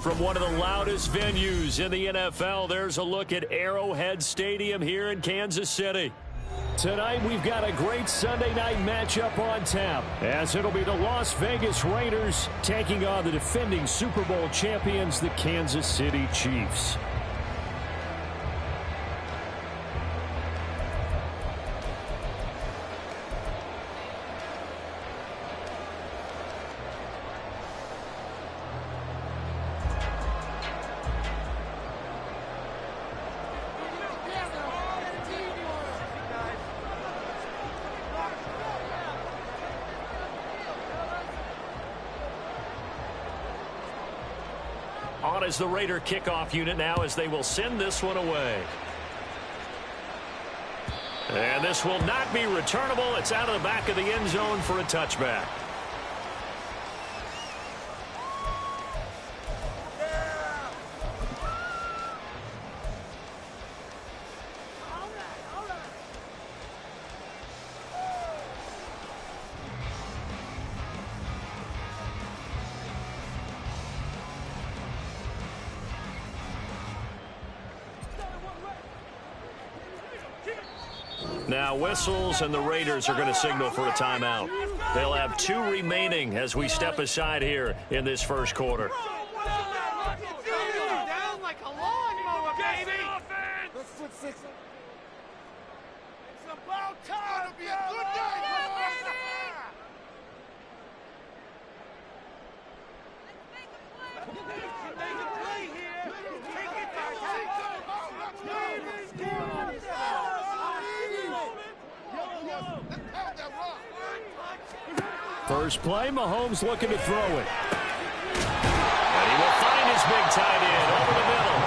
From one of the loudest venues in the NFL, there's a look at Arrowhead Stadium here in Kansas City. Tonight, we've got a great Sunday night matchup on tap, as it'll be the Las Vegas Raiders taking on the defending Super Bowl champions, the Kansas City Chiefs. On is the Raider kickoff unit now as they will send this one away. And this will not be returnable. It's out of the back of the end zone for a touchback. Now whistles, and the Raiders are going to signal for a timeout. They'll have 2 remaining as we step aside here in this first quarter. Down like a lawnmower, baby. It's about time to be a good day. Make a play here. Take it back. First play, Mahomes looking to throw it. And he will find his big tight end over the middle.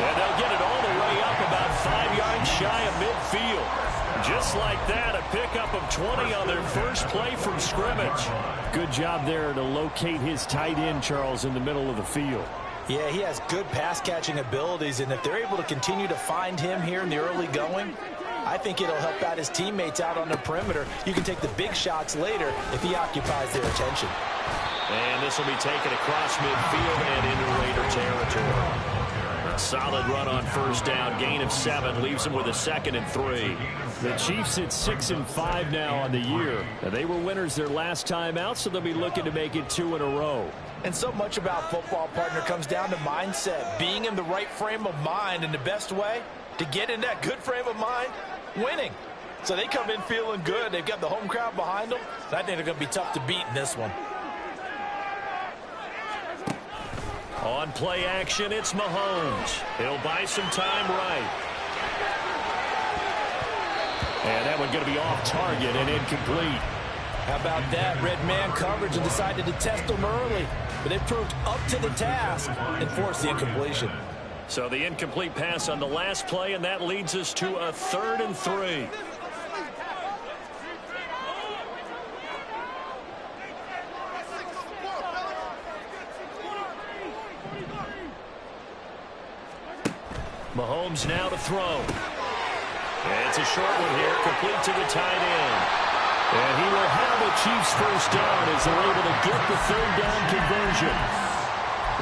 And they'll get it all the way up about 5 yards shy of midfield. Just like that, a pickup of 20 on their first play from scrimmage. Good job there to locate his tight end, Charles, in the middle of the field. Yeah, he has good pass-catching abilities, and if they're able to continue to find him here in the early going, I think it'll help out his teammates out on the perimeter. You can take the big shots later if he occupies their attention. And this will be taken across midfield and into Raider territory. A solid run on first down. Gain of 7 leaves them with a 2nd and 3. The Chiefs at 6-5 now on the year. They were winners their last time out, so they'll be looking to make it 2 in a row. And so much about football, partner, comes down to mindset. Being in the right frame of mind, and the best way to get in that good frame of mind, winning. So they come in feeling good. They've got the home crowd behind them. So I think they're going to be tough to beat in this one. On play action, it's Mahomes. He'll buy some time right. And that one going to be off target and incomplete. How about that? Red man coverage and decided to test them early. But they proved up to the task and forced the incompletion. So the incomplete pass on the last play, and that leads us to a 3rd and 3. Mahomes now to throw. It's a short one here, complete to the tight end. And he will have a Chiefs first down as they're able to get the 3rd down conversion.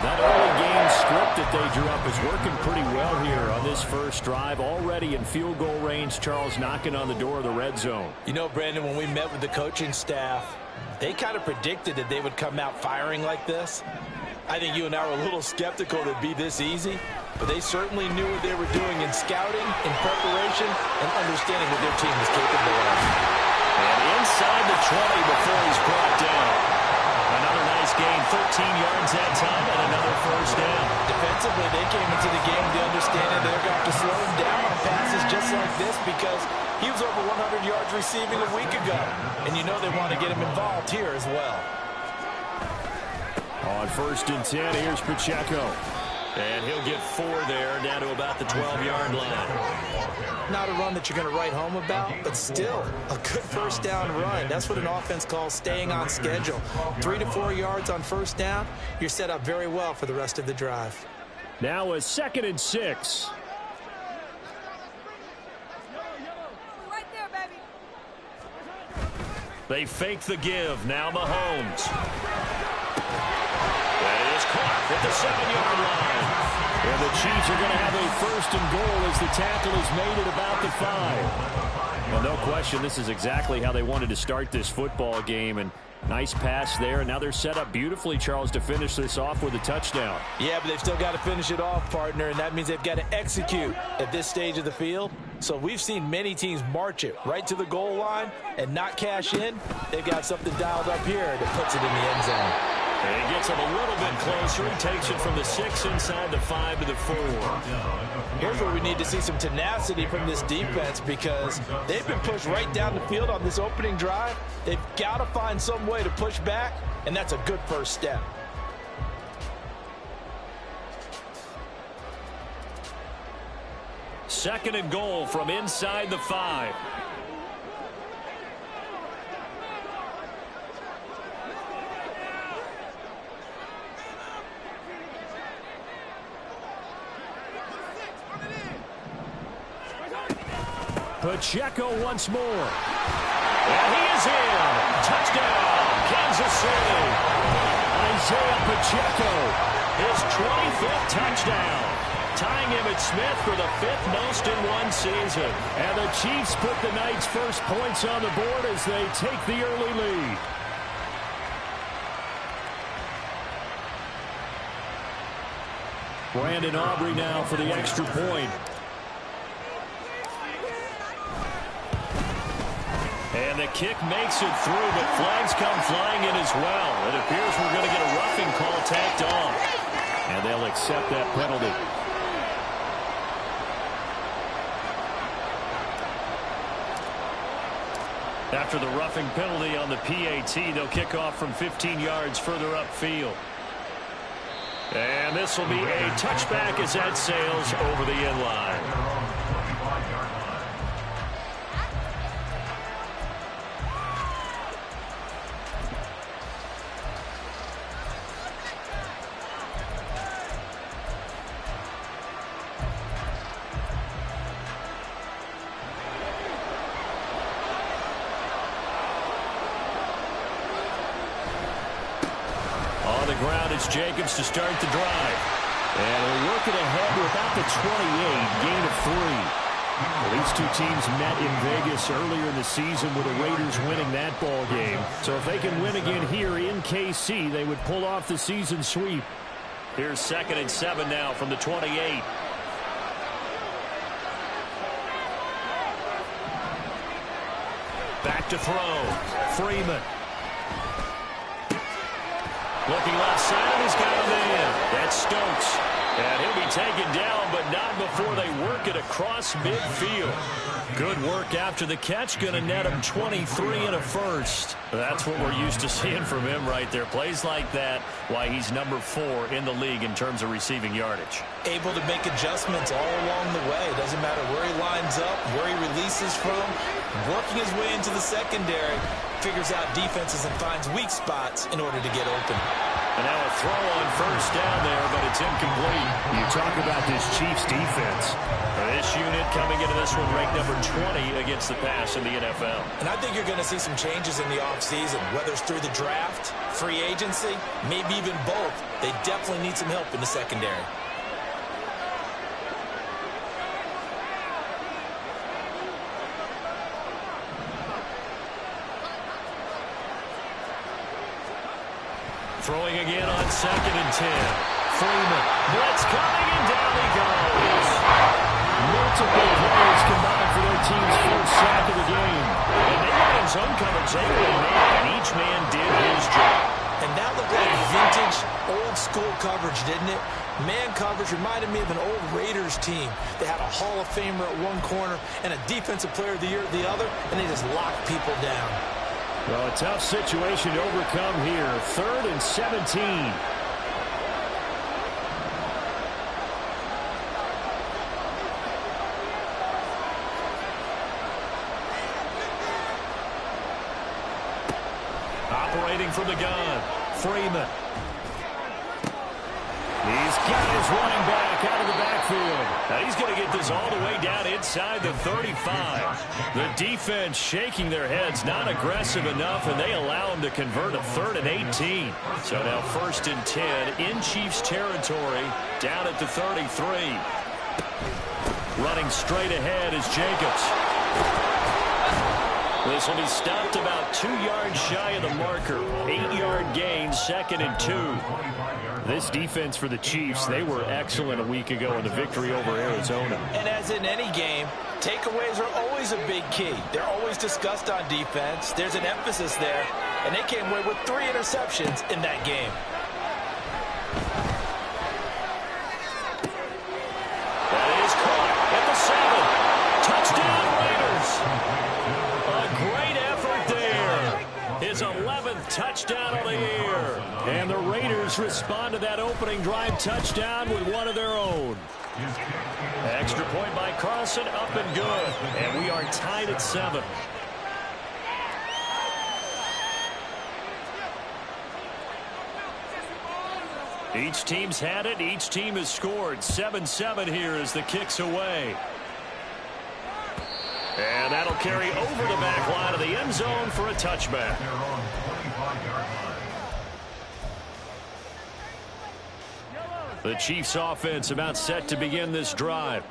That early game script that they drew up is working pretty well here on this first drive. Already in field goal range, Charles knocking on the door of the red zone. You know, Brandon, when we met with the coaching staff, they kind of predicted that they would come out firing like this. I think you and I were a little skeptical that it'd be this easy, but they certainly knew what they were doing in scouting, in preparation, and understanding what their team was capable of. And inside the 20 before he's brought down. Another nice gain, 13 yards that time, and another first down. Defensively, they came into the game with the understanding they're going to have to slow him down on passes just like this because he was over 100 yards receiving a week ago. And you know they want to get him involved here as well. On 1st and 10, here's Pacheco. And he'll get 4 there, down to about the 12-yard line. Not a run that you're going to write home about, but still a good first down run. That's what an offense calls staying on schedule. 3 to 4 yards on first down, you're set up very well for the rest of the drive. Now a 2nd and 6. Right there, baby. They fake the give. Now Mahomes. That is the 7-yard line. And the Chiefs are going to have a first and goal as the tackle is made at about the 5. Well, no question, this is exactly how they wanted to start this football game. And nice pass there. And now they're set up beautifully, Charles, to finish this off with a touchdown. Yeah, but they've still got to finish it off, partner, and that means they've got to execute at this stage of the field. So we've seen many teams march it right to the goal line and not cash in. They've got something dialed up here that puts it in the end zone. And he gets him a little bit closer. He takes it from the 6 inside the 5 to the 4. Here's where we need to see some tenacity from this defense because they've been pushed right down the field on this opening drive. They've got to find some way to push back, and that's a good first step. Second and goal from inside the 5. Pacheco once more. And he is in. Touchdown, Kansas City. Isaiah Pacheco, his 25th touchdown. Tying Emmitt Smith for the 5th most in one season. And the Chiefs put the Knights' first points on the board as they take the early lead. Brandon Aubrey now for the extra point. And the kick makes it through, but flags come flying in as well. It appears we're going to get a roughing call tacked on. And they'll accept that penalty. After the roughing penalty on the PAT, they'll kick off from 15 yards further upfield. And this will be a touchback as that sails over the end line. Jacobs to start the drive. And they're working ahead to about the 28, gain of 3. Well, these two teams met in Vegas earlier in the season with the Raiders winning that ball game. So if they can win again here in KC, they would pull off the season sweep. Here's 2nd and 7 now from the 28. Back to throw. Freeman. Looking left side, he's got him in. That's Stokes. And he'll be taken down, but not before they work it across midfield. Good work after the catch. Going to net him 23 and a first. That's what we're used to seeing from him right there. Plays like that, why he's number 4 in the league in terms of receiving yardage. Able to make adjustments all along the way. Doesn't matter where he lines up, where he releases from. Working his way into the secondary. Figures out defenses and finds weak spots in order to get open. And now a throw on first down there, but it's incomplete. You talk about this Chiefs defense. This unit coming into this one ranked number 20 against the pass in the NFL. And I think you're going to see some changes in the offseason, whether it's through the draft, free agency, maybe even both. They definitely need some help in the secondary. Throwing again on 2nd and 10. Freeman. Blitz coming, and down he goes. Multiple players combined for their team's first sack of the game. And they got in zone coverage every man, and each man did his job. And that looked like vintage, old-school coverage, didn't it? Man coverage reminded me of an old Raiders team. They had a Hall of Famer at one corner and a Defensive Player of the Year at the other, and they just locked people down. Well, a tough situation to overcome here. 3rd and 17. Operating from the gun. Freeman. He's got his running back out of the backfield. Now he's going to get this all the way down inside the 35. The defense shaking their heads, not aggressive enough, and they allow him to convert a 3rd and 18. So now 1st and 10 in Chiefs territory, down at the 33. Running straight ahead is Jacobs. This will be stopped about 2 yards shy of the marker. 8-yard gain, 2nd and 2. This defense for the Chiefs, they were excellent a week ago in the victory over Arizona. And as in any game, takeaways are always a big key. They're always discussed on defense. There's an emphasis there, and they came away with 3 interceptions in that game. That is caught at the 7. Touchdown, Raiders. A great effort there. His 11th touchdown of the year. And the Raiders respond to that opening drive touchdown with one of their own. Extra point by Carlson, up and good. And we are tied at 7. Each team's had it. Each team has scored. 7-7 here as the kick's away. And that'll carry over the back line of the end zone for a touchback. The Chiefs offense about set to begin this drive.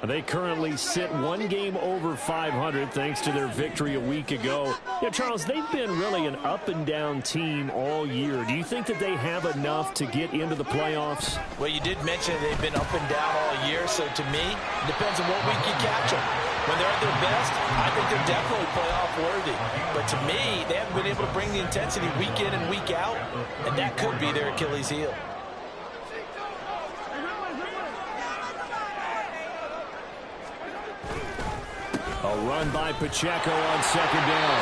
They currently sit 1 game over 500 thanks to their victory a week ago. Yeah, Charles, they've been really an up-and-down team all year. Do you think that they have enough to get into the playoffs? Well, you did mention they've been up and down all year, so to me, it depends on what week you catch them. When they're at their best, I think they're definitely playoff worthy. But to me, they haven't been able to bring the intensity week in and week out, and that could be their Achilles heel. A run by Pacheco on 2nd down.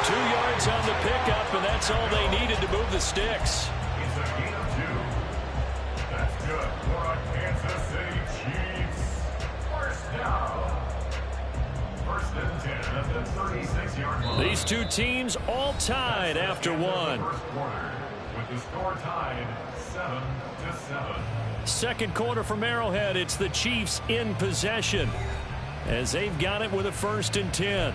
2 yards on the pickup, and that's all they needed to move the sticks. It's a gain of 2. That's good for our Kansas City Chiefs. 1st down. 1st and 10 at the 36-yard line. These two teams all tied after 1. First quarter, with the score tied 7-7. Second quarter from Arrowhead, it's the Chiefs in possession, as they've got it with a 1st and 10.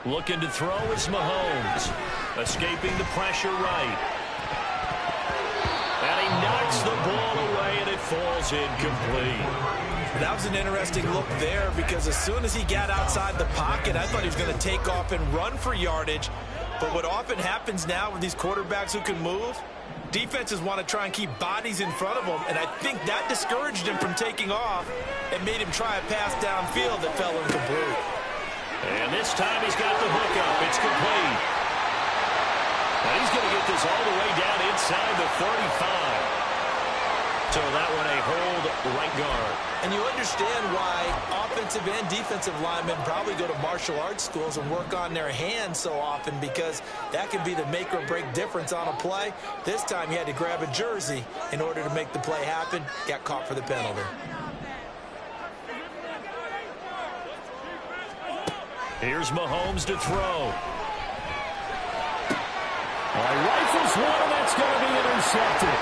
Looking to throw is Mahomes. Escaping the pressure right. And he knocks the ball away, and it falls incomplete. That was an interesting look there, because as soon as he got outside the pocket, I thought he was going to take off and run for yardage. But what often happens now with these quarterbacks who can move, defenses want to try and keep bodies in front of them, and I think that discouraged him from taking off and made him try a pass downfield that fell incomplete. And this time he's got the hook up. It's complete. And he's going to get this all the way down inside the 35. So that one a hold right guard. And you understand why offensive and defensive linemen probably go to martial arts schools and work on their hands so often, because that can be the make or break difference on a play. This time he had to grab a jersey in order to make the play happen. Got caught for the penalty. Here's Mahomes to throw. Rifles one, and that's going to be intercepted.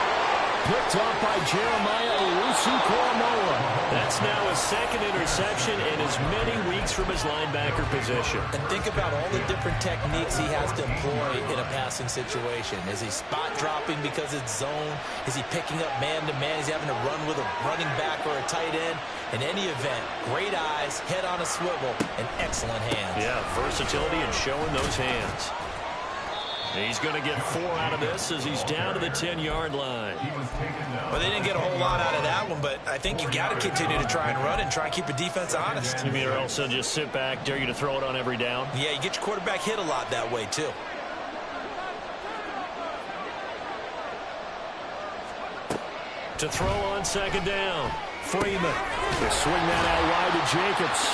Picked off by Jeremiah Owusu-Koramoah. That's now his 2nd interception in as many weeks from his linebacker position. And think about all the different techniques he has to employ in a passing situation. Is he spot dropping because it's zone? Is he picking up man-to-man? Is he having to run with a running back or a tight end? In any event, great eyes, head on a swivel, and excellent hands. Yeah, versatility and showing those hands. He's going to get 4 out of this as he's down to the 10-yard line. Well, they didn't get a whole lot out of that one, but I think you got to continue to try and run and try and keep the defense honest. You mean, or else they'll just sit back, dare you to throw it on every down? Yeah, you get your quarterback hit a lot that way, too. To throw on second down. Freeman. They swing that out wide to Jacobs.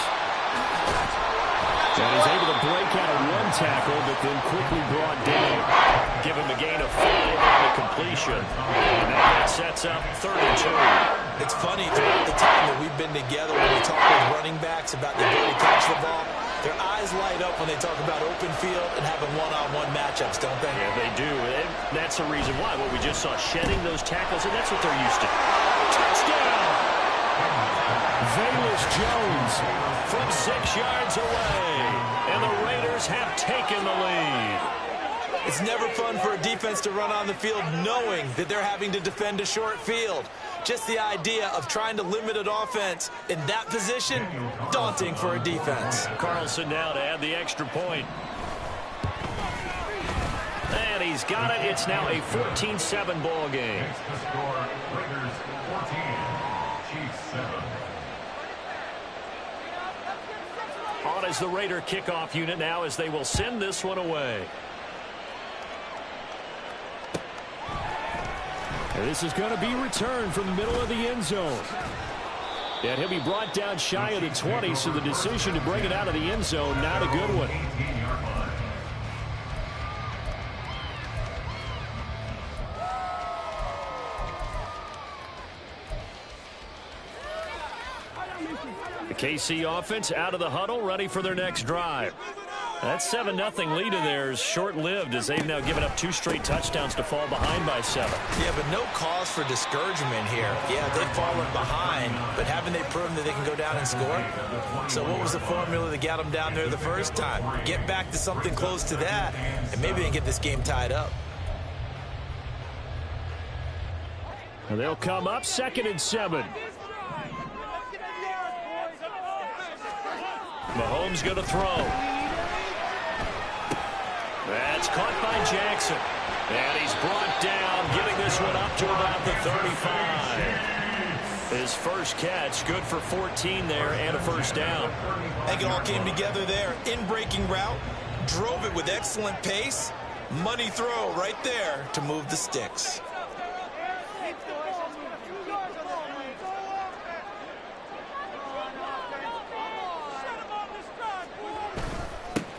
And he's able to break out of one tackle, but then quickly brought down. Give him a gain of 5 on the completion. And that sets up 3rd and 2. It's funny, throughout the time that we've been together, when we talk with running backs about the ability to catch the ball, their eyes light up when they talk about open field and having one-on-one matchups, don't they? Yeah, they do. And that's the reason why. What we just saw, shedding those tackles, and that's what they're used to. Touchdown! Velus Jones from 6 yards away. And the Raiders have taken the lead. It's never fun for a defense to run on the field knowing that they're having to defend a short field. Just the idea of trying to limit an offense in that position, daunting for a defense. Carlson now to add the extra point. And he's got it. It's now a 14-7 ball game. The score, Raiders 14, Chiefs 7. On is the Raider kickoff unit now as they will send this one away. And this is going to be returned from the middle of the end zone. And he'll be brought down shy of the 20, so the decision to bring it out of the end zone, not a good one. The KC offense out of the huddle, ready for their next drive. That 7-0 lead of theirs short-lived as they've now given up 2 straight touchdowns to fall behind by 7. Yeah, but no cause for discouragement here. Yeah, they've fallen behind, but haven't they proven that they can go down and score? So what was the formula that got them down there the first time? Get back to something close to that, and maybe they can get this game tied up. And they'll come up 2nd and 7. Mahomes going to throw. That's caught by Jackson. And he's brought down, getting this one up to about the 35. His first catch, good for 14 there and a first down. I think it all came together there. In-breaking route, drove it with excellent pace. Money throw right there to move the sticks.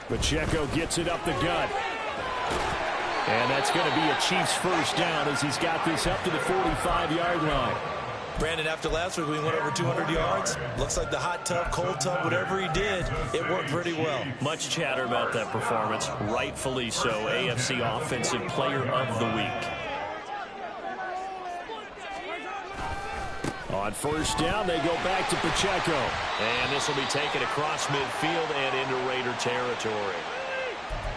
Pacheco gets it up the gut. And that's going to be a Chiefs first down as he's got this up to the 45-yard line. Brandon, after last week, we went over 200 yards. Looks like the hot tub, cold tub, whatever he did, it worked pretty well. Much chatter about that performance, rightfully so. AFC Offensive Player of the Week. On first down, they go back to Pacheco. And this will be taken across midfield and into Raider territory.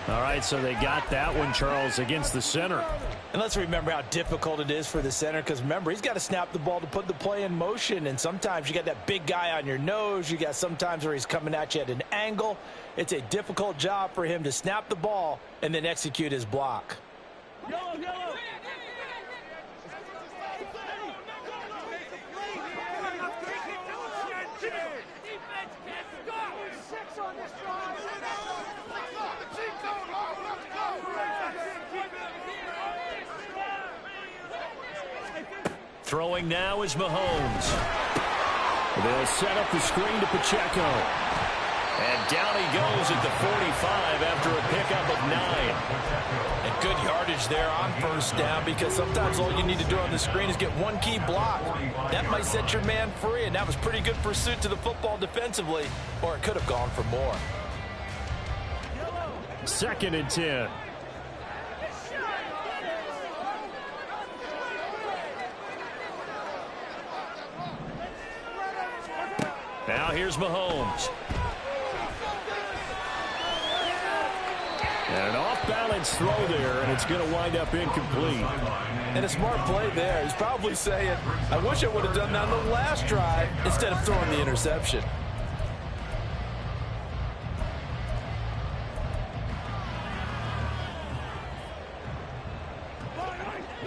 All right, so they got that one, Charles, against the center. And let's remember how difficult it is for the center, because remember, he's got to snap the ball to put the play in motion, and sometimes you got that big guy on your nose. You got sometimes where he's coming at you at an angle. It's a difficult job for him to snap the ball and then execute his block. Throwing now is Mahomes. They'll set up the screen to Pacheco. And down he goes at the 45 after a pickup of 9. And good yardage there on first down, because sometimes all you need to do on the screen is get one key block. That might set your man free, and that was pretty good pursuit to the football defensively, or it could have gone for more. 2nd and 10. Now here's Mahomes. And an off-balance throw there, and it's going to wind up incomplete. And a smart play there. He's probably saying, I wish I would have done that on the last drive instead of throwing the interception.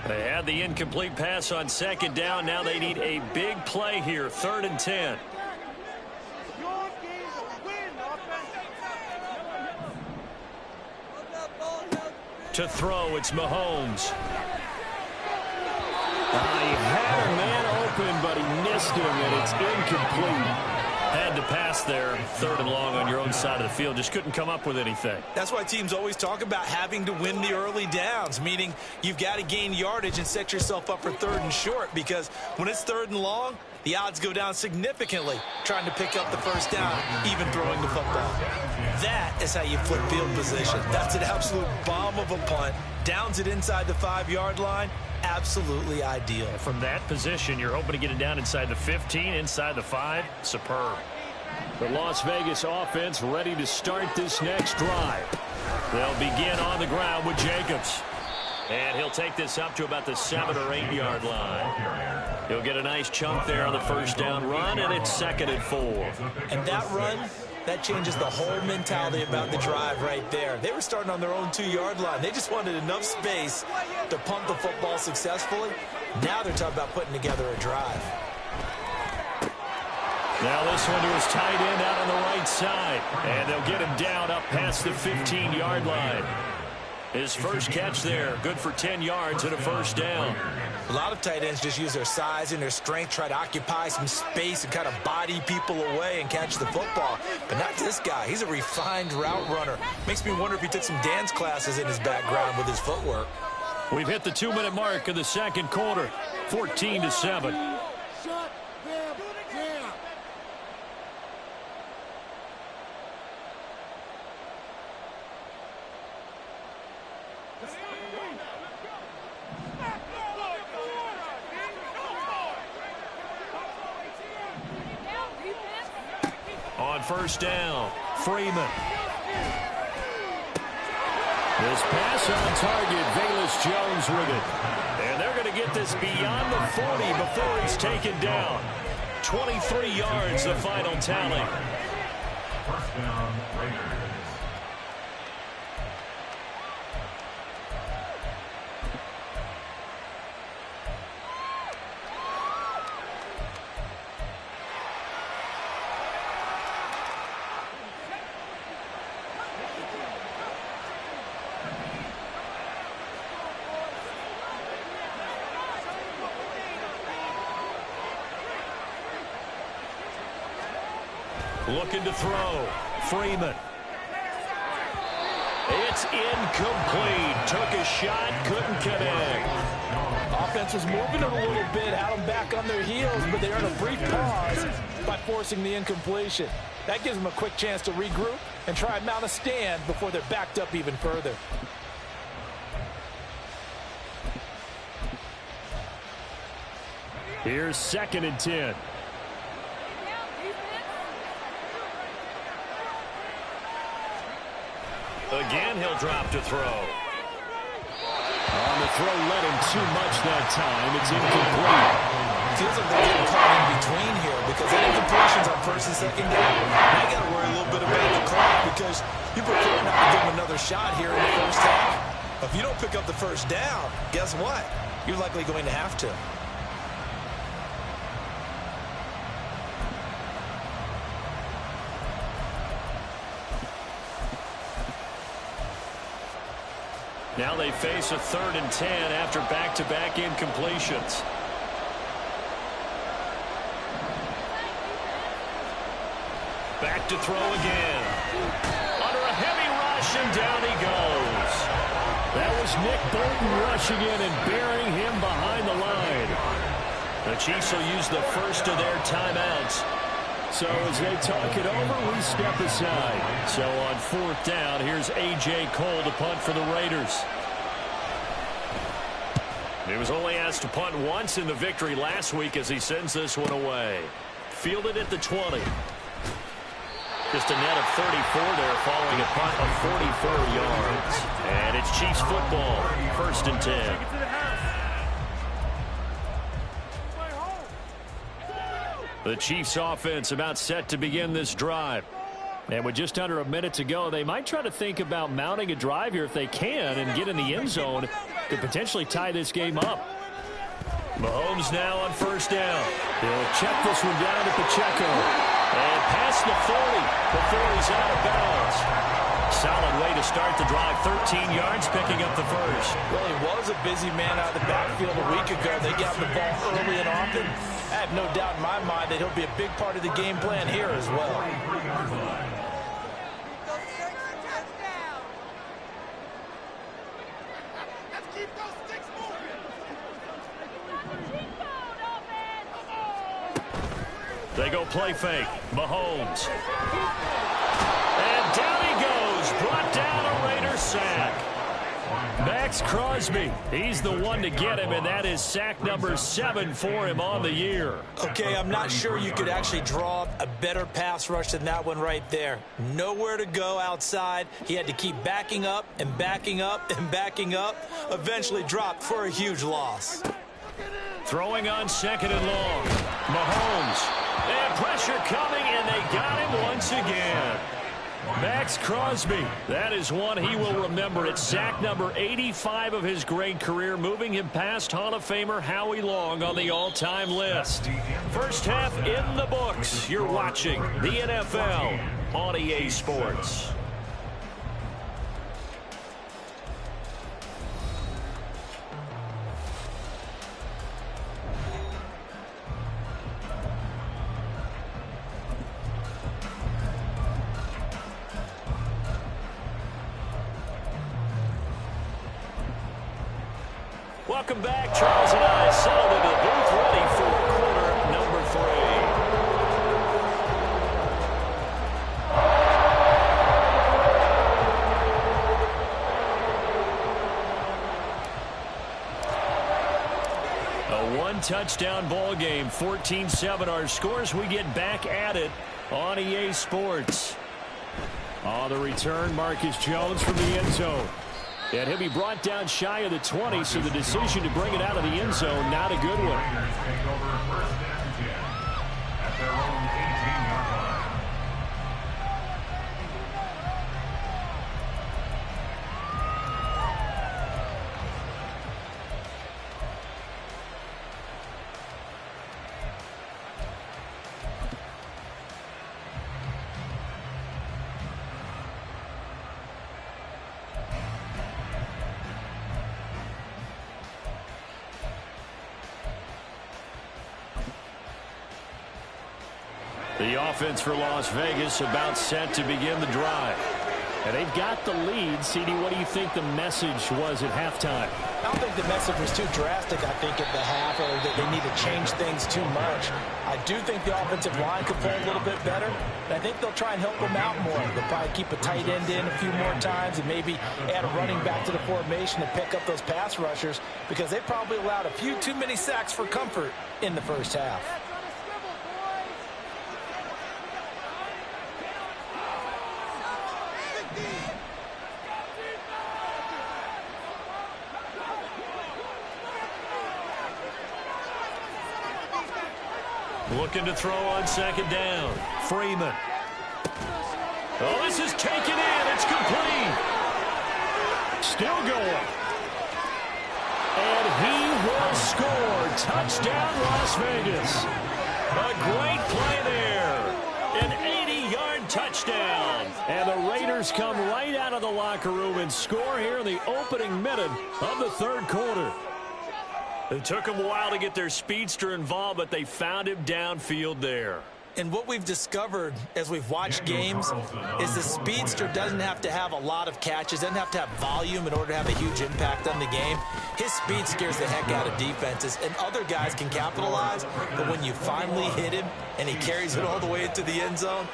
They had the incomplete pass on 2nd down. Now they need a big play here, 3rd and 10. To throw, it's Mahomes. He had a man missed him, and it's incomplete. Had to pass there, 3rd and long on your own side of the field. Just couldn't come up with anything. That's why teams always talk about having to win the early downs, meaning you've got to gain yardage and set yourself up for 3rd and short, because when it's 3rd and long, the odds go down significantly trying to pick up the first down, even throwing the football. That is how you flip field position. That's an absolute bomb of a punt. Downs it inside the 5-yard line. Absolutely ideal. From that position, you're hoping to get it down inside the 15, inside the 5. Superb. The Las Vegas offense ready to start this next drive. They'll begin on the ground with Jacobs. And he'll take this up to about the 7 or 8 yard line. He'll get a nice chunk there on the first down run, and it's 2nd and 4. And that run, that changes the whole mentality about the drive right there. They were starting on their own 2-yard line. They just wanted enough space to pump the football successfully. Now they're talking about putting together a drive. Now this one to his tight end out on the right side. And they'll get him down up past the 15-yard line. His first catch there, good for 10 yards and a first down. A lot of tight ends just use their size and their strength, try to occupy some space and kind of body people away and catch the football. But not this guy. He's a refined route runner. Makes me wonder if he took some dance classes in his background with his footwork. We've hit the 2-minute mark of the second quarter, 14-7. On first down, Freeman. This pass on target, Velus Jones with it. And they're going to get this beyond the 40 before it's taken down. 23 yards, the final tally. First down, Raiders. Looking to throw. Freeman. It's incomplete. Took a shot, couldn't connect. Offense was moving it a little bit, had them back on their heels, but they earned a brief pause by forcing the incompletion. That gives them a quick chance to regroup and try and mount a stand before they're backed up even further. Here's 2nd and 10. Again, he'll drop to throw. On the throw, led him too much that time. It's incomplete. Feels like they're getting caught in between here because the incompletions on 1st and 2nd down. Now you got to worry a little bit about the clock because you prefer not to give them another shot here in the first half. If you don't pick up the first down, guess what? You're likely going to have to. Now they face a 3rd and 10 after back-to-back incompletions. Back to throw again. Under a heavy rush, and down he goes. That was Nick Bolton rushing in and burying him behind the line. The Chiefs will use the first of their timeouts. So as they talk it over, we step aside. So on 4th down, here's A.J. Cole to punt for the Raiders. He was only asked to punt once in the victory last week as he sends this one away. Fielded at the 20. Just a net of 34 there following a punt of 44 yards. And it's Chiefs football, 1st and 10. The Chiefs offense about set to begin this drive. And with just under a minute to go, they might try to think about mounting a drive here if they can and get in the end zone to potentially tie this game up. Mahomes now on 1st down. He'll check this one down to Pacheco. And past the 40 before he's out of bounds. Solid way to start the drive. 13 yards, picking up the first. Well, he was a busy man out of the backfield a week ago. They got the ball early and often. have no doubt in my mind that he'll be a big part of the game plan here as well. They go play fake. Mahomes. And down he goes. Brought down a Raider sack. Max Crosby, he's the one to get him, and that is sack number 7 for him on the year. Okay, I'm not sure you could actually draw up a better pass rush than that one right there. Nowhere to go outside. He had to keep backing up and backing up and backing up. Eventually dropped for a huge loss. Throwing on 2nd and long. Mahomes. And pressure coming, and they got him once again. Max Crosby, that is one he will remember. It's sack number 85 of his great career, moving him past Hall of Famer Howie Long on the all-time list. First half in the books. You're watching the NFL on EA Sports. Welcome back. Charles and I settled into the booth, ready for quarter number 3. A one-touchdown ball game, 14-7 our scores. We get back at it on EA Sports. On the return, Marcus Jones from the end zone. And he'll be brought down shy of the 20, so the decision to bring it out of the end zone, not a good one. The offense for Las Vegas about set to begin the drive. And they've got the lead. CD, what do you think the message was at halftime? I don't think the message was too drastic, I think, at the half, or that they need to change things too much. I do think the offensive line could play a little bit better, and I think they'll try and help them out more. They'll probably keep a tight end in a few more times and maybe add a running back to the formation to pick up those pass rushers, because they probably allowed a few too many sacks for comfort in the first half. Looking to throw on 2nd down. Freeman. Oh, this is taken in. It's complete. Still going. And he will score. Touchdown, Las Vegas. A great play there. An 80-yard touchdown. And the Raiders come right out of the locker room and score here in the opening minute of the 3rd quarter. It took them a while to get their speedster involved, but they found him downfield there. And what we've discovered as we've watched games is the speedster doesn't have to have a lot of catches, doesn't have to have volume in order to have a huge impact on the game. His speed scares the heck out of defenses, and other guys can capitalize, but when you finally hit him and he carries it all the way into the end zone,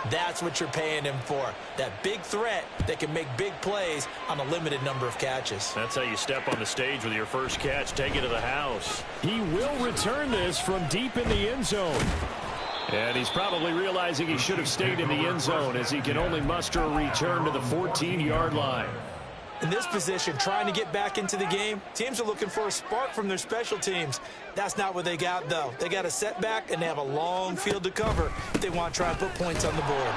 that's what you're paying him for. That big threat that can make big plays on a limited number of catches. That's how you step on the stage with your first catch. Take it to the house. He will return this from deep in the end zone. And he's probably realizing he should have stayed in the end zone, as he can only muster a return to the 14-yard line. In this position, trying to get back into the game, teams are looking for a spark from their special teams. That's not what they got, though. They got a setback, and they have a long field to cover if they want to try and put points on the board.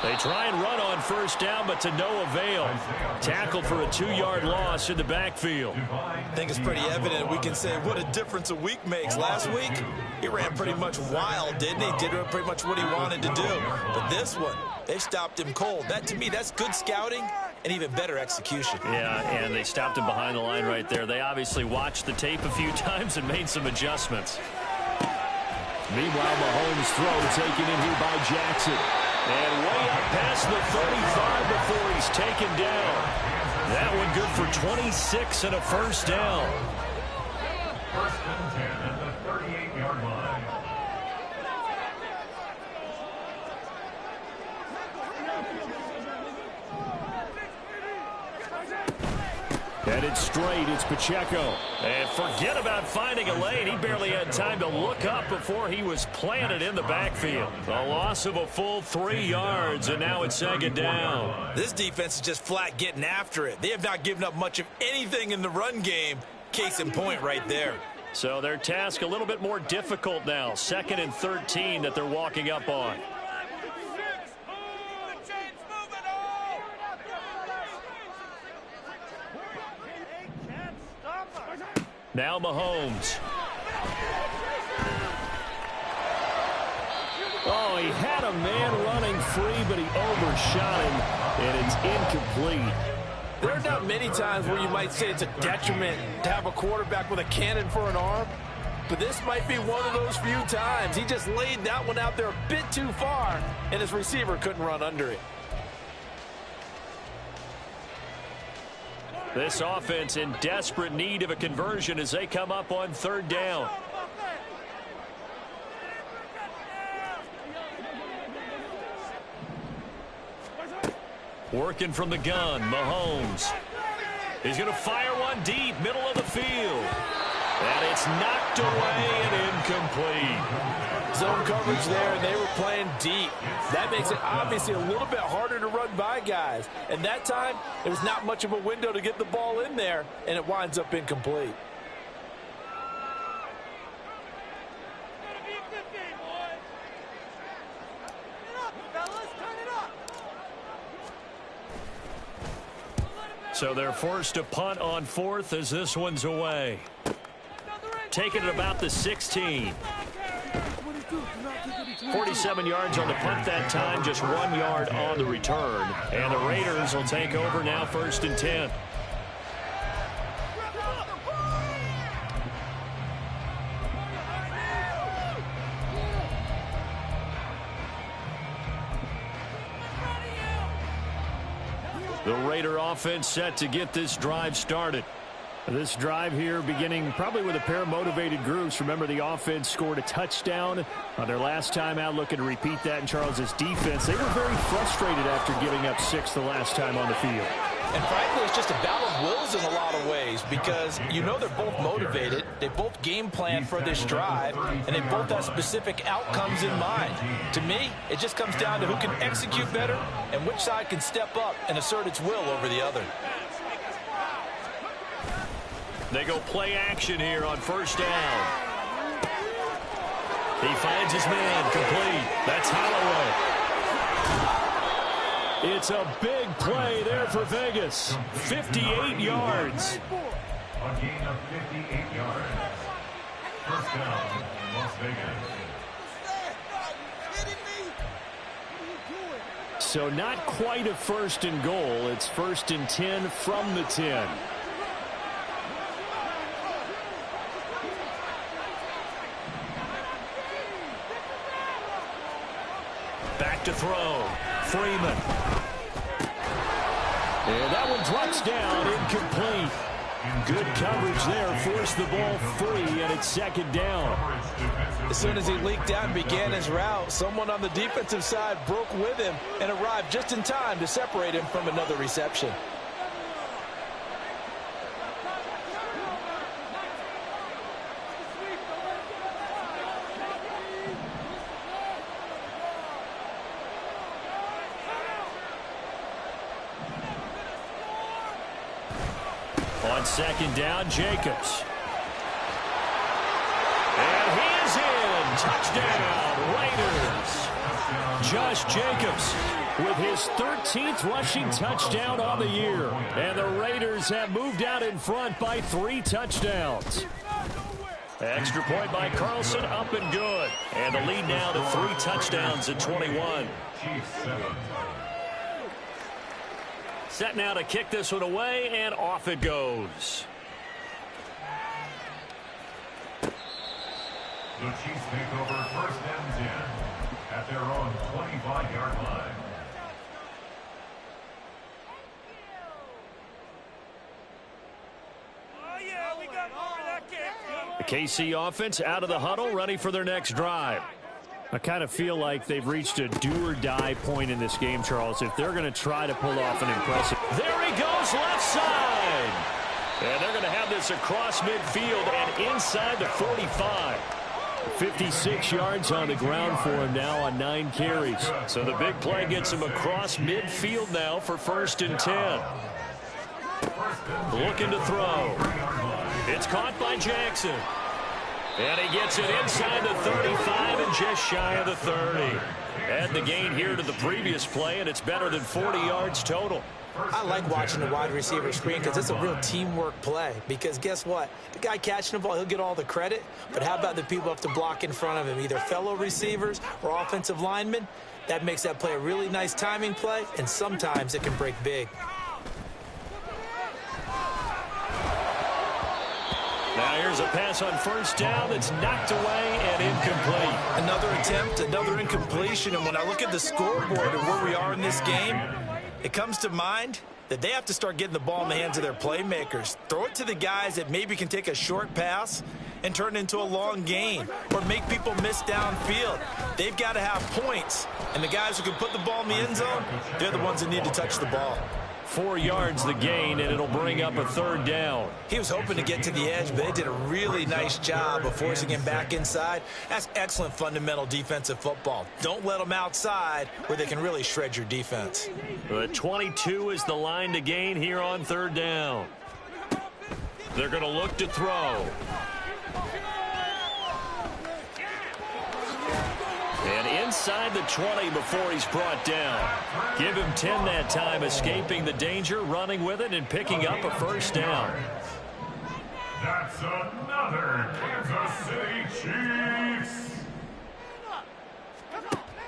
They try and run on 1st down, but to no avail. Tackled for a 2-yard loss in the backfield. I think it's pretty evident. We can say what a difference a week makes. Last week, he ran pretty much wild, didn't he? Did pretty much what he wanted to do. But this one, they stopped him cold. That, to me, that's good scouting and even better execution. Yeah, and they stopped him behind the line right there. They obviously watched the tape a few times and made some adjustments. Meanwhile, Mahomes' throw taken in here by Jackson. And way up past the 35 before he's taken down. That one good for 26 and a first down. First and 10 at the 38-yard line. Headed straight, it's Pacheco. And forget about finding a lane. He barely had time to look up before he was planted in the backfield. A loss of a full 3 yards, and now it's second down. This defense is just flat getting after it. They have not given up much of anything in the run game. Case in point right there. So their task a little bit more difficult now. 2nd and 13 that they're walking up on. Now Mahomes. Oh, he had a man running free, but he overshot him, and it's incomplete. There are not many times where you might say it's a detriment to have a quarterback with a cannon for an arm, but this might be one of those few times. He just laid that one out there a bit too far, and his receiver couldn't run under it. This offense in desperate need of a conversion as they come up on 3rd down. Working from the gun, Mahomes. He's going to fire one deep, middle of the field. And it's knocked away and incomplete. Zone coverage there, and they were playing deep. That makes it obviously a little bit harder to run by guys. And that time, there was not much of a window to get the ball in there, and it winds up incomplete. So they're forced to punt on 4th as this one's away. Taking it about the 16. 47 yards on the punt that time, just 1 yard on the return. And the Raiders will take over now, 1st and 10. The Raider offense set to get this drive started. This drive here beginning probably with a pair of motivated groups. Remember, the offense scored a touchdown on their last time out, looking to repeat that in Charles's defense. They were very frustrated after giving up 6 the last time on the field. And frankly, it's just a battle of wills in a lot of ways because you know they're both motivated. They both game plan for this drive, and they both have specific outcomes in mind. To me, it just comes down to who can execute better and which side can step up and assert its will over the other. They go play action here on 1st down. He finds his man complete. That's Holloway. It's a big play there for Vegas. 58 yards. A gain of 58 yards. First down, Las Vegas. So not quite a 1st and goal. It's 1st and 10 from the 10. Back to throw. Freeman. And that one drops down, incomplete. Good coverage there, forced the ball free, and it's 2nd down. As soon as he leaked out and began his route, someone on the defensive side broke with him and arrived just in time to separate him from another reception. On 2nd down, Jacobs. And he is in. Touchdown, Raiders. Josh Jacobs with his 13th rushing touchdown on the year. And the Raiders have moved out in front by 3 touchdowns. Extra point by Carlson, up and good. And the lead now to 3 touchdowns at 21. Set now to kick this one away, and off it goes. The Chiefs take over 1st and 10 at their own 25-yard line. The KC offense out of the huddle, ready for their next drive. I kind of feel like they've reached a do-or-die point in this game, Charles, if they're going to try to pull off an impressive. There he goes, left side. And they're going to have this across midfield and inside the 45. 56 yards on the ground for him now on 9 carries. So the big play gets him across midfield now for 1st and 10. Looking to throw. It's caught by Jackson. And he gets it inside the 35 and just shy of the 30. Add the gain here to the previous play, and it's better than 40 yards total. I like watching the wide receiver screen because it's a real teamwork play. Because guess what? The guy catching the ball, he'll get all the credit. But how about the people up to block in front of him, either fellow receivers or offensive linemen? That makes that play a really nice timing play, and sometimes it can break big. Now here's a pass on 1st down that's knocked away and incomplete. Another attempt, another incompletion, and when I look at the scoreboard and where we are in this game, it comes to mind that they have to start getting the ball in the hands of their playmakers. Throw it to the guys that maybe can take a short pass and turn it into a long gain or make people miss downfield. They've got to have points, and the guys who can put the ball in the end zone, they're the ones that need to touch the ball. 4 yards the gain, and it'll bring up a 3rd down. He was hoping to get to the edge, but they did a really nice job of forcing him back inside. That's excellent fundamental defensive football. Don't let them outside where they can really shred your defense. But 22 is the line to gain here on 3rd down. They're going to look to throw. And inside the 20 before he's brought down. Give him 10 that time, escaping the danger, running with it, and picking up a 1st down. That's another Kansas City Chiefs.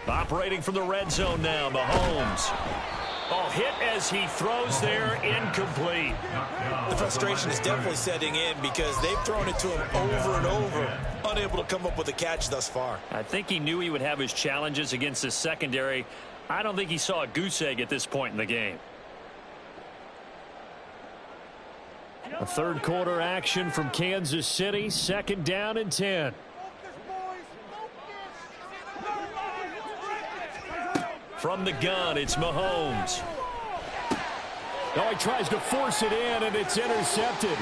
Operating from the red zone now, Mahomes. Oh, hit as he throws there, incomplete. The frustration is definitely setting in because they've thrown it to him over and over, unable to come up with a catch thus far. I think he knew he would have his challenges against the secondary. I don't think he saw a goose egg at this point in the game. A 3rd quarter action from Kansas City, 2nd down and 10. From the gun, it's Mahomes. Now he tries to force it in, and it's intercepted.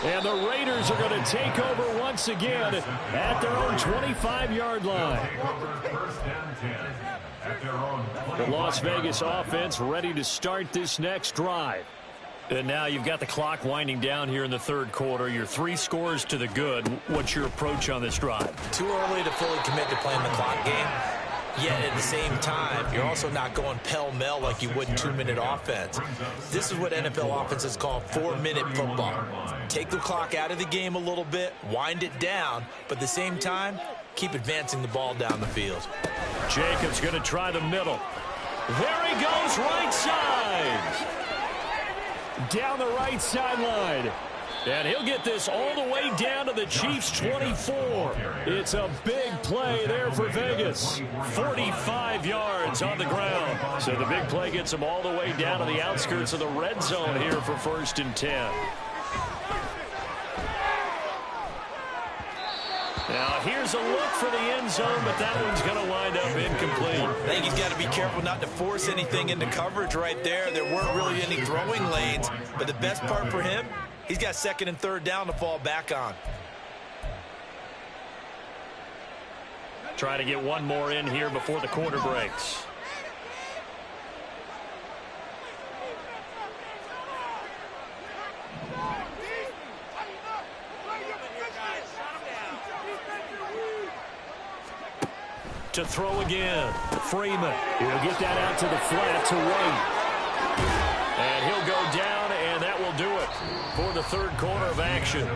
And the Raiders are going to take over once again at their own 25-yard line. The Las Vegas offense ready to start this next drive. And now you've got the clock winding down here in the 3rd quarter. You're 3 scores to the good. What's your approach on this drive? Too early to fully commit to playing the clock game. Yet at the same time, you're also not going pell-mell like you would in 2-minute offense. This is what NFL offenses call 4-minute football. Take the clock out of the game a little bit, wind it down, but at the same time, keep advancing the ball down the field. Jacobs going to try the middle. There he goes, right side. Down the right sideline. And he'll get this all the way down to the Chiefs' 24. It's a big play there for Vegas. 45 yards on the ground. So the big play gets him all the way down to the outskirts of the red zone here for 1st and 10. Now here's a look for the end zone, but that one's going to wind up incomplete. I think he's got to be careful not to force anything into coverage right there. There weren't really any throwing lanes, but the best part for him, he's got 2nd and 3rd down to fall back on. Try to get one more in here before the quarter breaks. To throw again. Freeman. He'll get that out to the flat to White. And he'll go down, and that will do it for the 3rd quarter of action.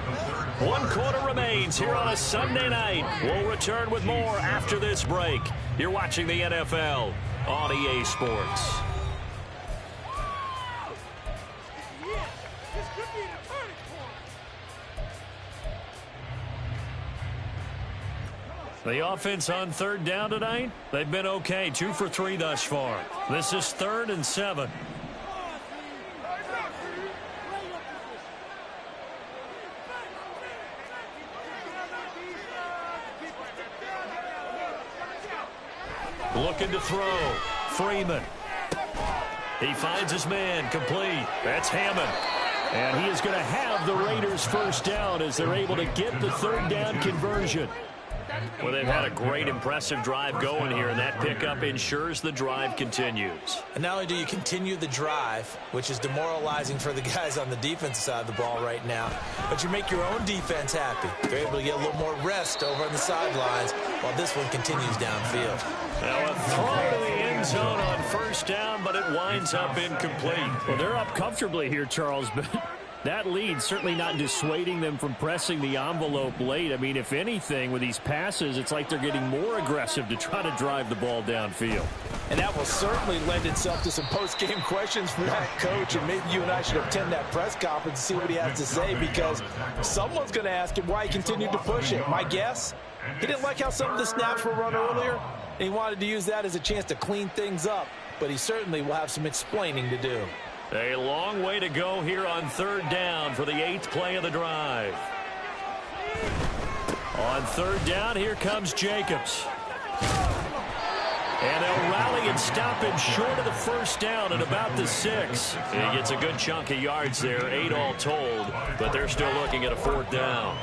1 quarter remains here on a Sunday night. We'll return with more after this break. You're watching the NFL on EA Sports. The offense on third down tonight, they've been okay. 2 for 3 thus far. This is 3rd and 7. Looking to throw. Freeman. He finds his man, complete. That's Hammond. And he is going to have the Raiders first down as they're able to get the third down conversion. Well, they've had a great, impressive drive going here, and that pickup ensures the drive continues. And not only do you continue the drive, which is demoralizing for the guys on the defensive side of the ball right now, but you make your own defense happy. They're able to get a little more rest over on the sidelines while this one continues downfield. Now a throw to the end zone on first down, but it winds up incomplete. Well, they're up comfortably here, Charles, but that lead certainly not dissuading them from pressing the envelope late. I mean, if anything, with these passes, it's like they're getting more aggressive to try to drive the ball downfield. And that will certainly lend itself to some post-game questions for that coach, and maybe you and I should attend that press conference and see what he has to say, because someone's going to ask him why he continued to push it. My guess, he didn't like how some of the snaps were run earlier, and he wanted to use that as a chance to clean things up, but he certainly will have some explaining to do. A long way to go here on third down for the 8th play of the drive. On third down, here comes Jacobs. And they'll rally and stop him short of the first down at about the 6. He gets a good chunk of yards there, 8 all told, but they're still looking at a 4th down.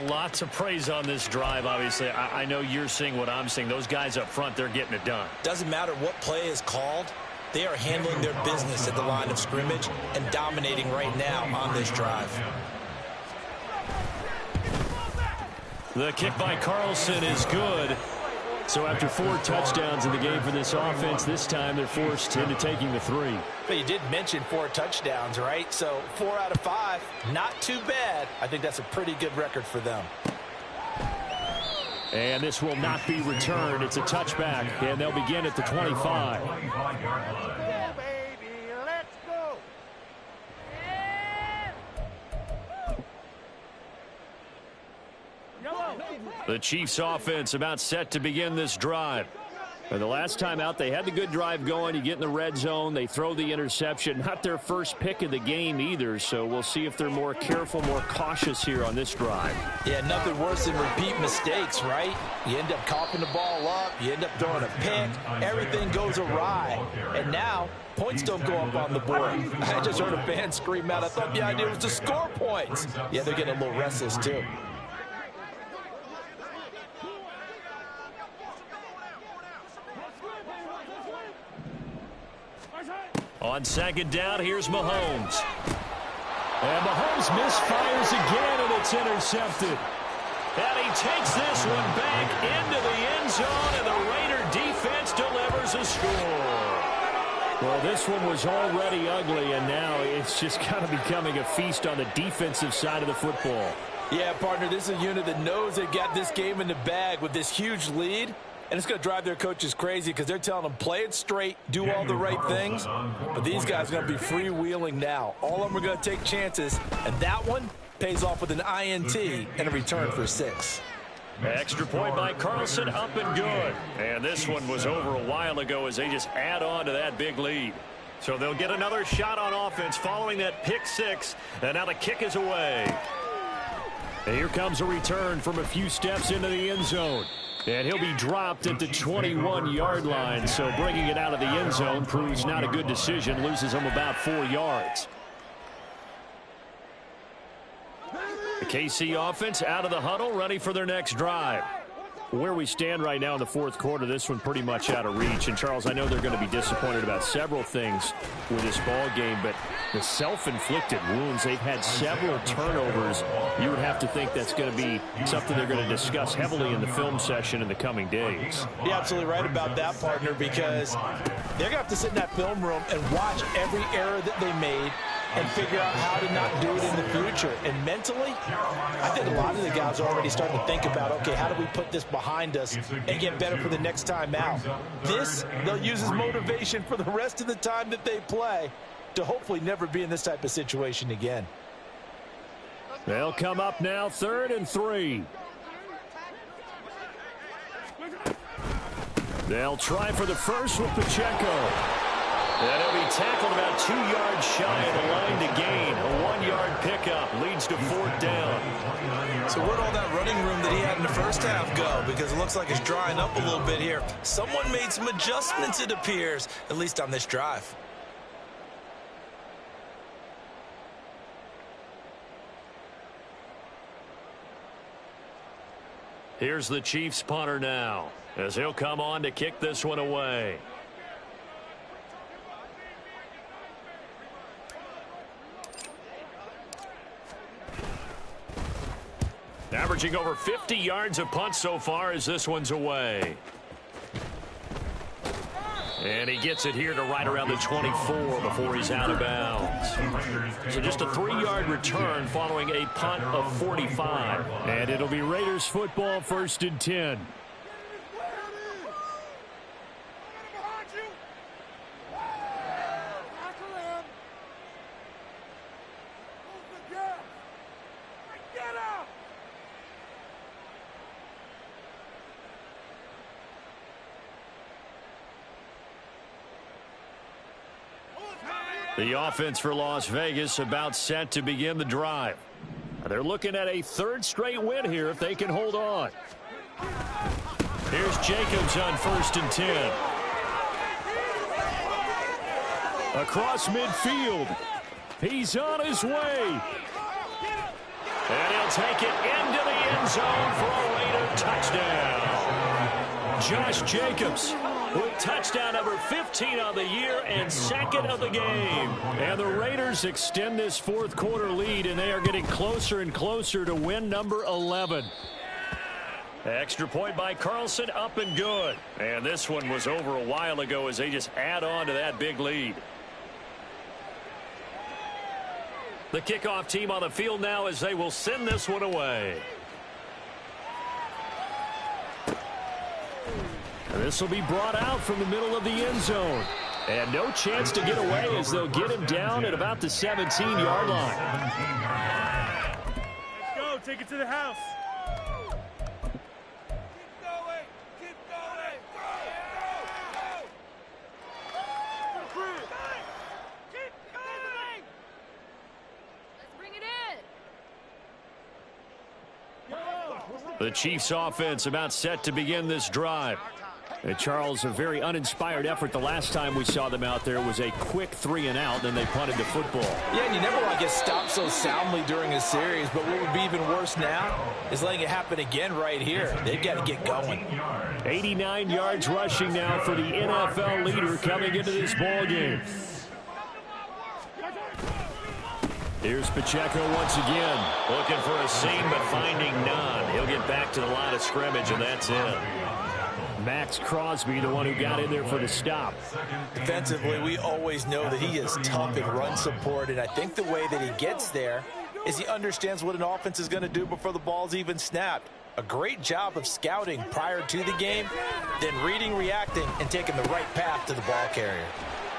Lots of praise on this drive, obviously. I know you're seeing what I'm seeing. Those guys up front, they're getting it done. Doesn't matter what play is called. They are handling their business at the line of scrimmage and dominating right now on this drive. The kick by Carlson is good. So after 4 touchdowns in the game for this offense, this time they're forced into taking the 3. But you did mention 4 touchdowns, right? So 4 out of 5, not too bad. I think that's a pretty good record for them. And this will not be returned. It's a touchback, and they'll begin at the 25. The Chiefs offense about set to begin this drive. And the last time out, they had the good drive going. You get in the red zone, they throw the interception. Not their first pick of the game either, so we'll see if they're more careful, more cautious here on this drive. Yeah, nothing worse than repeat mistakes, right? You end up coughing the ball up, you end up throwing a pick, everything goes awry. And now, points don't go up on the board. I just heard a fan scream out, I thought the idea was to score points. Yeah, they're getting a little restless too. On second down, here's Mahomes. And Mahomes misfires again, and it's intercepted. And he takes this one back into the end zone, and the Raider defense delivers a score. Well, this one was already ugly, and now it's just kind of becoming a feast on the defensive side of the football. Yeah, partner, this is a unit that knows they've got this game in the bag with this huge lead. And it's going to drive their coaches crazy because they're telling them, play it straight, do all the right things. But these guys are going to be freewheeling now. All of them are going to take chances. And that one pays off with an INT and a return for 6. Extra point by Carlson, up and good. And this one was over a while ago as they just add on to that big lead. So they'll get another shot on offense following that pick 6. And now the kick is away. And here comes a return from a few steps into the end zone. And he'll be dropped at the 21-yard line, so bringing it out of the end zone proves not a good decision, loses him about 4 yards. The KC offense out of the huddle, ready for their next drive. Where we stand right now in the 4th quarter, this one pretty much out of reach. And, Charles, I know they're going to be disappointed about several things with this ball game, but the self-inflicted wounds, they've had several turnovers. You would have to think that's going to be something they're going to discuss heavily in the film session in the coming days. You're absolutely right about that, partner, because they're going to have to sit in that film room and watch every error that they made and figure out how to not do it in the future. And mentally, I think a lot of the guys are already starting to think about, okay, how do we put this behind us and get better for the next time out? This, they'll use as motivation for the rest of the time that they play to hopefully never be in this type of situation again. They'll come up now, 3rd and 3. They'll try for the first with Pacheco. And he'll be tackled about 2 yards shy of the line to gain. A 1-yard pickup leads to 4th down. So where'd all that running room that he had in the first half go? Because it looks like it's drying up a little bit here. Someone made some adjustments, it appears, at least on this drive. Here's the Chiefs punter now, as he'll come on to kick this one away. Averaging over 50 yards a punt so far as this one's away. And he gets it here to right around the 24 before he's out of bounds. So just a 3-yard return following a punt of 45. And it'll be Raiders football, 1st and 10. The offense for Las Vegas about set to begin the drive. They're looking at a 3rd straight win here if they can hold on. Here's Jacobs on 1st and 10. Across midfield. He's on his way. And he'll take it into the end zone for a Raider touchdown. Josh Jacobs with touchdown number 15 on the year and 2nd of the game. And the Raiders extend this 4th quarter lead, and they are getting closer and closer to win number 11. Extra point by Carlson, up and good. And this one was over a while ago as they just add on to that big lead. The kickoff team on the field now as they will send this one away. This will be brought out from the middle of the end zone. And no chance to get away as they'll get him down at about the 17-yard line. Let's go. Take it to the house. The Chiefs offense about set to begin this drive. And Charles, a very uninspired effort the last time we saw them out there was a quick 3-and-out, then they punted the football. Yeah, and you never want to get stopped so soundly during a series, but what would be even worse now is letting it happen again right here. They've got to get going. 89 yards rushing now for the NFL leader coming into this ball game. Here's Pacheco once again. Looking for a seam, but finding none. He'll get back to the line of scrimmage, and that's it. Max Crosby, the one who got in there for the stop. Defensively, we always know that he is tough in run support, and I think the way that he gets there is he understands what an offense is going to do before the ball's even snapped. A great job of scouting prior to the game, then reading, reacting, and taking the right path to the ball carrier.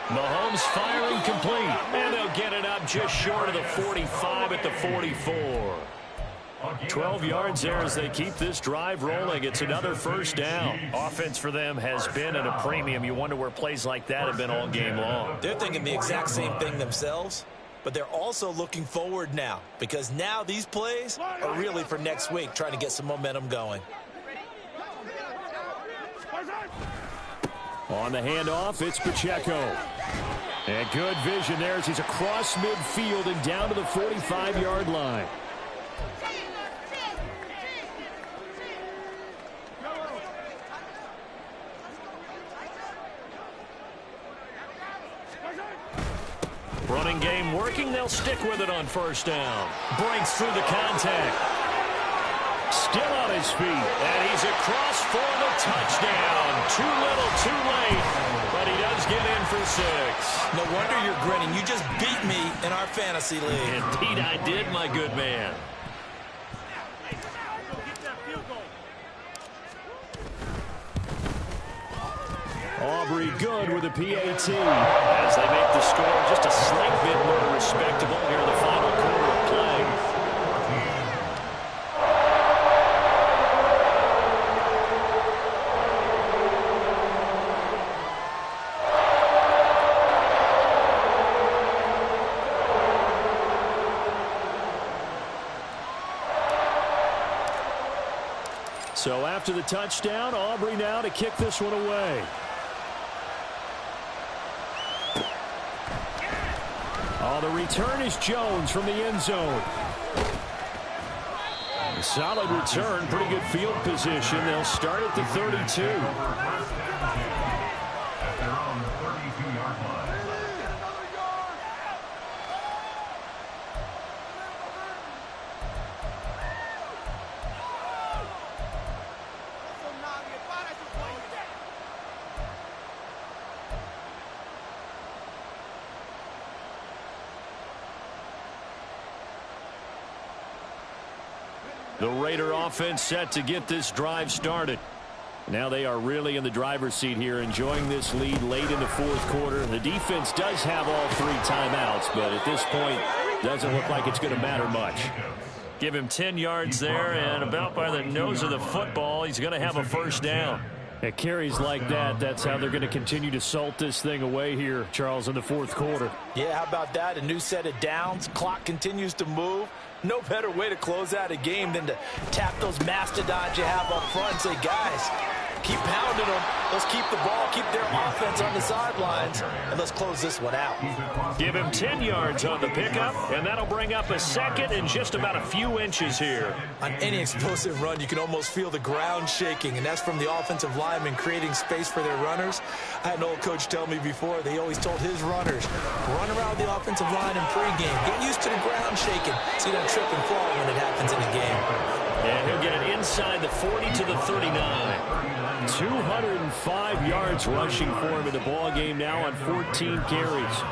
Mahomes firing complete, and they'll get it up just short of the 45 at the 44. 12 yards there as they keep this drive rolling. It's another 1st down. Offense for them has been at a premium. You wonder where plays like that have been all game long. They're thinking the exact same thing themselves, but they're also looking forward now because now these plays are really for next week, trying to get some momentum going. On the handoff, it's Pacheco. And good vision there as he's across midfield and down to the 45-yard line. Running game working. They'll stick with it on 1st down. Breaks through the contact. Still on his feet. And he's across for the touchdown. Too little, too late. But he does get in for 6. No wonder you're grinning. You just beat me in our fantasy league. Indeed I did, my good man. Aubrey good with a PAT. As they make the score just a slight bit more respectable here in the final quarter of play. So after the touchdown, Aubrey now to kick this one away. Oh, the return is Jones from the end zone. Solid return, pretty good field position. They'll start at the 32. The Raider offense set to get this drive started. Now they are really in the driver's seat here, enjoying this lead late in the fourth quarter. The defense does have all 3 timeouts, but at this point, doesn't look like it's going to matter much. Give him 10 yards there, and about by the nose of the football, he's going to have a first down. At carries like that, that's how they're going to continue to salt this thing away here, Charles, in the fourth quarter. Yeah, how about that? A new set of downs. Clock continues to move. No better way to close out a game than to tap those mastodons you have up front and say, guys, keep pounding them. Let's keep the ball, keep their offense on the sidelines, and let's close this one out. Give him 10 yards on the pickup, and that'll bring up a second and just about a few inches here. On any explosive run, you can almost feel the ground shaking, and that's from the offensive linemen creating space for their runners. I had an old coach tell me before, they always told his runners, run around the offensive line in pregame. Get used to the ground shaking so you don't trip and fall when it happens in a game. And he'll get it inside the 40 to the 39. 205 yards rushing for him in the ball game now on 14 carries.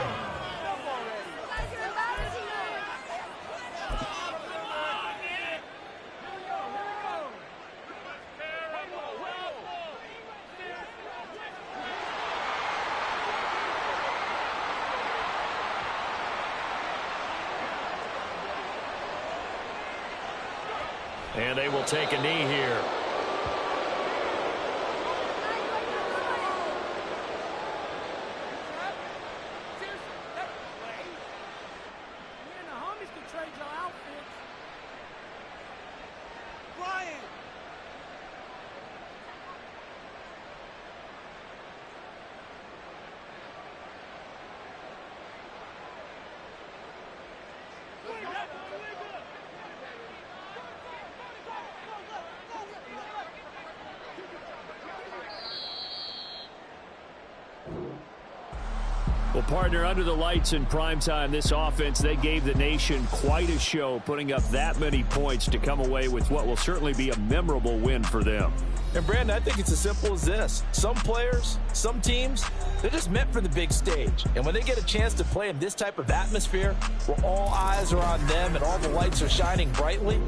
And they will take a knee here. Well, partner, under the lights in primetime, this offense, they gave the nation quite a show, putting up that many points to come away with what will certainly be a memorable win for them. And, Brandon, I think it's as simple as this. Some players, some teams, they're just meant for the big stage. And when they get a chance to play in this type of atmosphere where all eyes are on them and all the lights are shining brightly,